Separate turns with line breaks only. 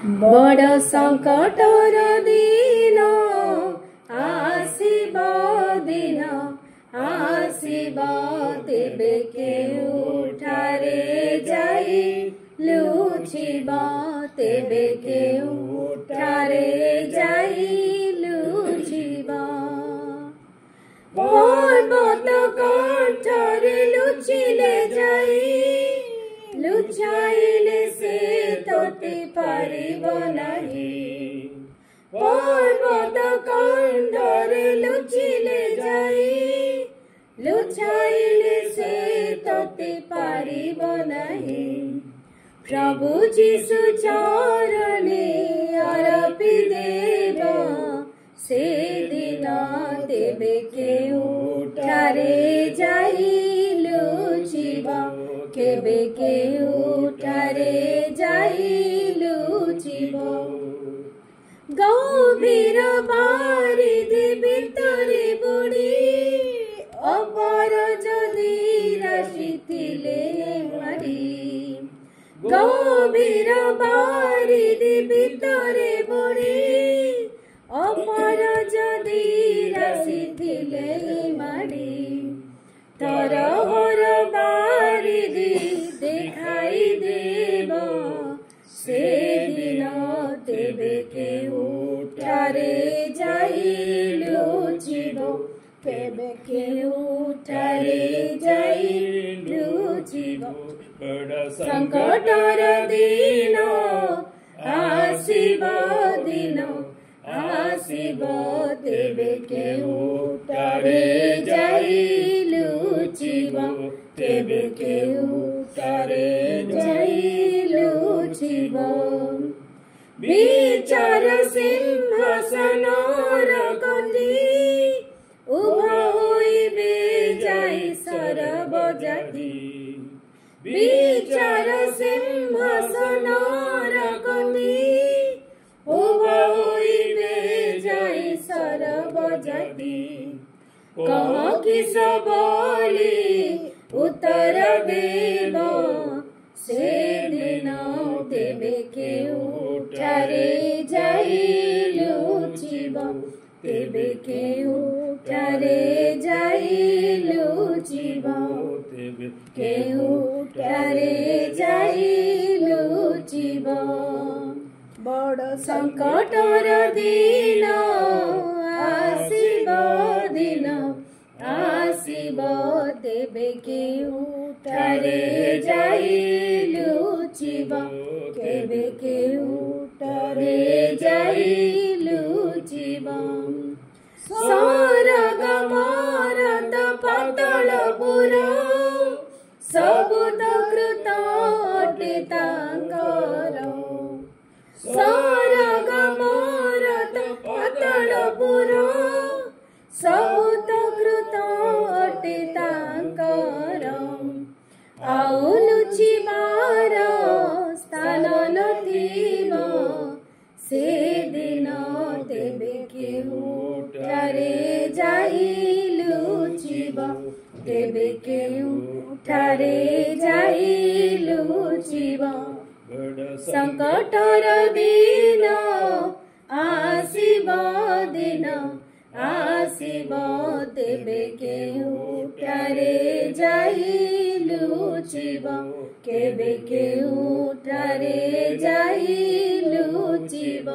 बड़ संकटर दिन आसीब दिन आसीब तेबे केउठारे जाई लुचिब तेबे केउठारे जाई लुचिब पर्वत कंठरे लुचिले जाई लुचाइले से तोते पारिब नाही पर्वत कंठरे लुचिले जाई लुचाइले से तोते पारिब नाही प्रभु जीशु चरणे अर्पी देव से दिन तेबे केउठारे जाई लुचिब केबे केउठारे जाई लुचिब गभीर बारिधि भितरे बुड़ी अपर जदि राशिथिले मारी गभीर बारिधि भितरे बुड़ी अपर जदि राशिथिले मारी तरहर बारिधि देखाई देव से दिन तेबे केउठारे जाई लुचिब तेबे केउठारे जाई लुचिब संकटर दिन आसीब दिन आसीब तेबे केउठारे जाई लुचिब तेबे केउठारे जाई लुचिब विचार सिंहासनर गति उभा होइबे जाई सर्वजाति विचार सिंहासनर गति उभा होइबे जाई सर्वजाति कह किस बोली उत्तर देव से दिन तेबे केउठारे जाई लुचिब तेबे केउठारे जाई लुचिब केउठारे जाई लुचिब बड़ संकटर दिन आसीब दिन आसीब तेबे केउठारे जाई लुचिब केबे केउठारे जाई लुचिब सरग मरत पातळपुर सबुत कृत अटे तांकर सरग मरत पातळपुर सबुत कृत अटे तांकर आउ लुचिबार स्थान नथिब से दिन तेबे केउठारे जाई लुचिब तेबे केउठारे जाई लुचिब संकटर दिन आसीब दिन आसीब तेबे केउठारे जाई लुचिब केबे केउठारे जाई लुचिब।